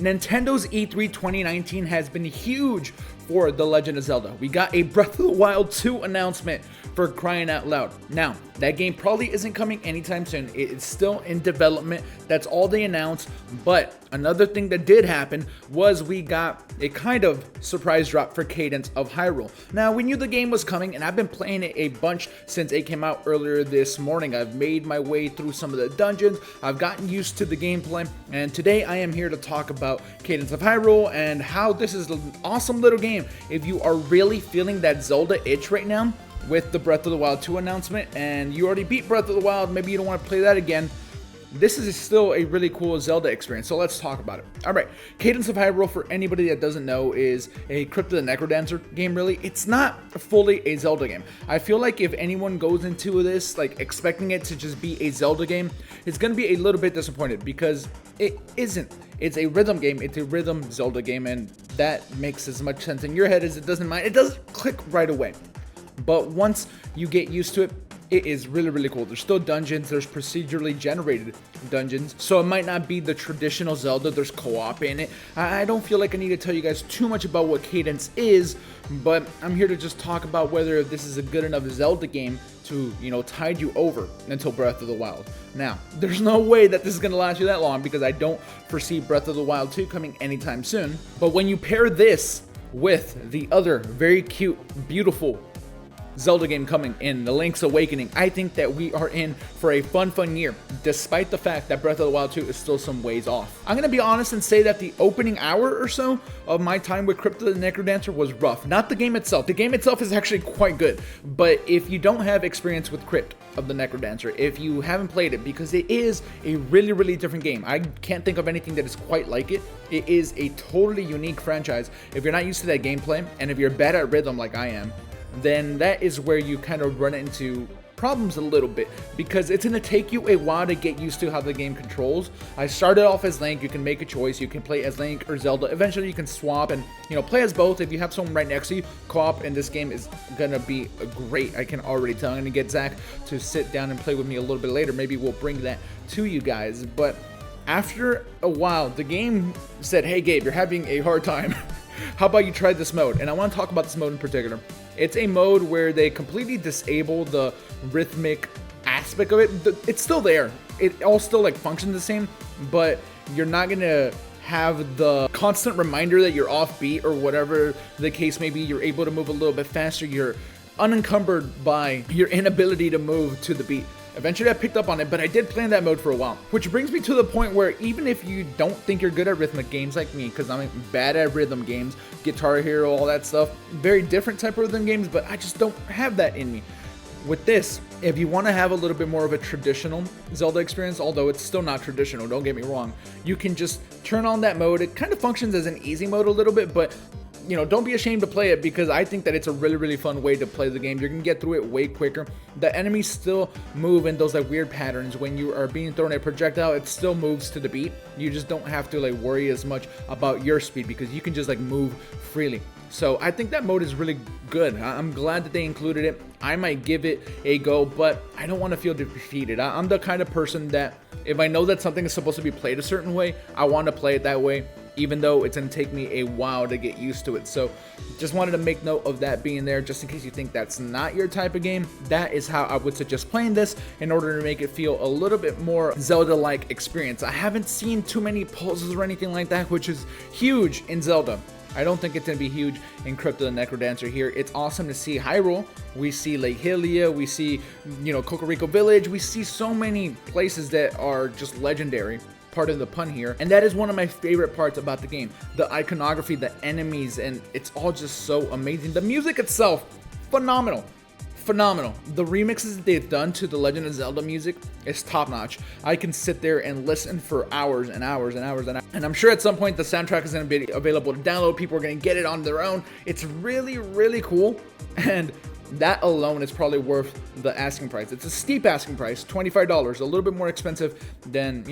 Nintendo's E3 2019 has been huge for The Legend of Zelda. We got a Breath of the Wild 2 announcement, for crying out loud. Now, that game probably isn't coming anytime soon. It's still in development. That's all they announced. But another thing that did happen was we got a kind of surprise drop for Cadence of Hyrule. Now, we knew the game was coming, and I've been playing it a bunch since it came out earlier this morning. I've made my way through some of the dungeons. I've gotten used to the gameplay, and today I am here to talk about Cadence of Hyrule and how this is an awesome little game. If you are really feeling that Zelda itch right now, with the Breath of the Wild 2 announcement, and you already beat Breath of the Wild, maybe you don't want to play that again, this is still a really cool Zelda experience, so let's talk about it. Alright, Cadence of Hyrule, for anybody that doesn't know, is a Crypt the Necrodancer game, really. It's not fully a Zelda game. I feel like if anyone goes into this, like, expecting it to just be a Zelda game, it's going to be a little bit disappointed, because it isn't. It's a rhythm game, it's a rhythm Zelda game, and that makes as much sense in your head as it does in mine. It doesn't click right away. But once you get used to it, it is really, really cool. There's still dungeons, there's procedurally generated dungeons, so it might not be the traditional Zelda, there's co-op in it. I don't feel like I need to tell you guys too much about what Cadence is, but I'm here to just talk about whether this is a good enough Zelda game to, tide you over until Breath of the Wild. Now, there's no way that this is going to last you that long, because I don't foresee Breath of the Wild 2 coming anytime soon. But when you pair this with the other very cute, beautiful Zelda game coming in, The Link's Awakening, I think that we are in for a fun year, despite the fact that Breath of the Wild 2 is still some ways off. I'm going to be honest and say that the opening hour or so of my time with Crypt the Necrodancer was rough. Not the game itself. The game itself is actually quite good, but if you don't have experience with Crypt of the Necrodancer, if you haven't played it, because it is a really, really different game. I can't think of anything that is quite like it. It is a totally unique franchise. If you're not used to that gameplay, and if you're bad at rhythm like I am, then that is where you kind of run into problems a little bit, because it's going to take you a while to get used to how the game controls. I started off as Link. You can make a choice. You can play as Link or Zelda. Eventually you can swap and play as both. If you have someone right next to you, co-op in this game is going to be great. I can already tell. I'm going to get Zach to sit down and play with me a little bit later. Maybe we'll bring that to you guys. But after a while, the game said, hey Gabe, you're having a hard time. How about you try this mode? And I want to talk about this mode in particular. It's a mode where they completely disable the rhythmic aspect of it. It's still there. It all still functions the same, but you're not going to have the constant reminder that you're off beat or whatever the case may be. You're able to move a little bit faster. You're unencumbered by your inability to move to the beat. Eventually I picked up on it, but I did play in that mode for a while. Which brings me to the point where even if you don't think you're good at rhythmic games like me, because I'm bad at rhythm games, Guitar Hero, all that stuff, very different type of rhythm games, but I just don't have that in me. With this, if you want to have a little bit more of a traditional Zelda experience, although it's still not traditional, don't get me wrong, you can just turn on that mode. It kind of functions as an easy mode a little bit, but don't be ashamed to play it, because I think that it's a really, really fun way to play the game. You're going to get through it way quicker. The enemies still move in those weird patterns. When you are being thrown a projectile, it still moves to the beat. You just don't have to worry as much about your speed, because you can just move freely. So I think that mode is really good. I'm glad that they included it. I might give it a go, but I don't want to feel defeated. I'm the kind of person that if I know that something is supposed to be played a certain way, I want to play it that way, even though it's going to take me a while to get used to it. So just wanted to make note of that being there, just in case you think that's not your type of game. That is how I would suggest playing this in order to make it feel a little bit more Zelda-like experience. I haven't seen too many puzzles or anything like that, which is huge in Zelda. I don't think it's going to be huge in Crypt the Necrodancer here. It's awesome to see Hyrule. We see Lake Hylia. We see, Kokoriko Village. We see so many places that are just legendary. Pardon the pun here. And that is one of my favorite parts about the game. The iconography, the enemies, and it's all just so amazing. The music itself, phenomenal. Phenomenal. The remixes that they've done to the Legend of Zelda music is top notch. I can sit there and listen for hours and hours and hours and hours. And I'm sure at some point the soundtrack is going to be available to download. People are going to get it on their own. It's really, really cool. And that alone is probably worth the asking price. It's a steep asking price, $25, a little bit more expensive than,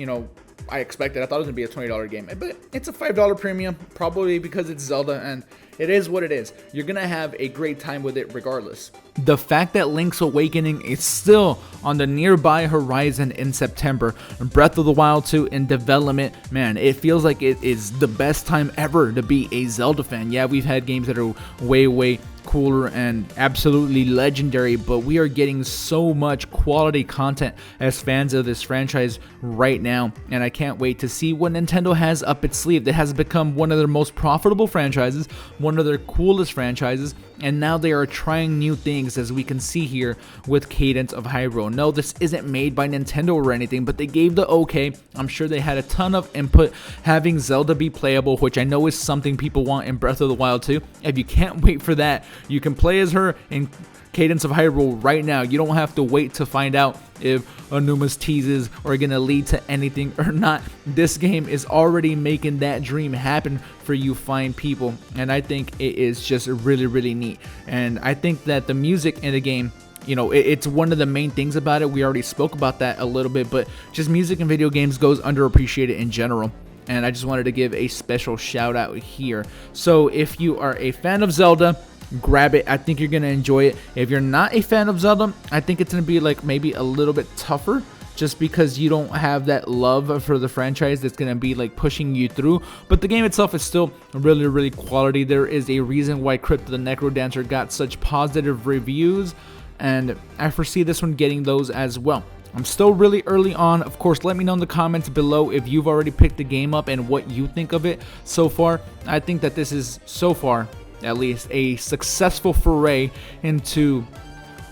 I expected. I thought it was gonna be a $20 game, but it's a $5 premium, probably because it's Zelda, and it is what it is. You're gonna have a great time with it regardless. The fact that Link's Awakening is still on the nearby horizon in September, Breath of the Wild 2 in development, man, it feels like it is the best time ever to be a Zelda fan. Yeah, we've had games that are way cooler and absolutely legendary, but we are getting so much quality content as fans of this franchise right now, and I can't wait to see what Nintendo has up its sleeve. It has become one of their most profitable franchises, one of their coolest franchises, and now they are trying new things, as we can see here with Cadence of Hyrule. No, this isn't made by Nintendo or anything, but they gave the okay. I'm sure they had a ton of input having Zelda be playable, which I know is something people want in Breath of the Wild 2. If you can't wait for that, you can play as her in Cadence of Hyrule right now. You don't have to wait to find out if Anuma's teases are going to lead to anything or not. This game is already making that dream happen for you fine people, and I think it is just really neat. And I think that the music in the game, you know, it's one of the main things about it. We already spoke about that a little bit, but just music in video games goes underappreciated in general, and I just wanted to give a special shout out here. So if you are a fan of Zelda, grab it. I think you're going to enjoy it. If you're not a fan of Zelda, I think it's going to be like maybe a little bit tougher, just because you don't have that love for the franchise that's going to be like pushing you through. But the game itself is still really quality. There is a reason why Crypt the Necrodancer got such positive reviews, and I foresee this one getting those as well. I'm still really early on. Of course, let me know in the comments below if you've already picked the game up and what you think of it so far. I think that this is, so far at least, a successful foray into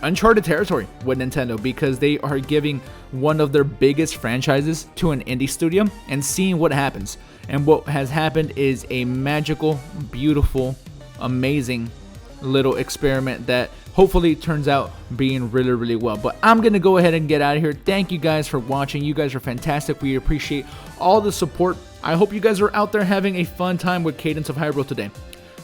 uncharted territory with Nintendo, because they are giving one of their biggest franchises to an indie studio and seeing what happens. And what has happened is a magical, beautiful, amazing little experiment that hopefully turns out being really well. But I'm gonna go ahead and get out of here. Thank you guys for watching. You guys are fantastic. We appreciate all the support. I hope you guys are out there having a fun time with Cadence of Hyrule today.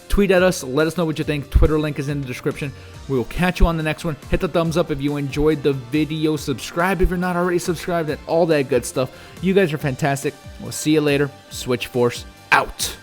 Tweet at us, let us know what you think. Twitter link is in the description. We will catch you on the next one. Hit the thumbs up if you enjoyed the video. Subscribe if you're not already subscribed, and all that good stuff. You guys are fantastic. We'll see you later. Switch Force out.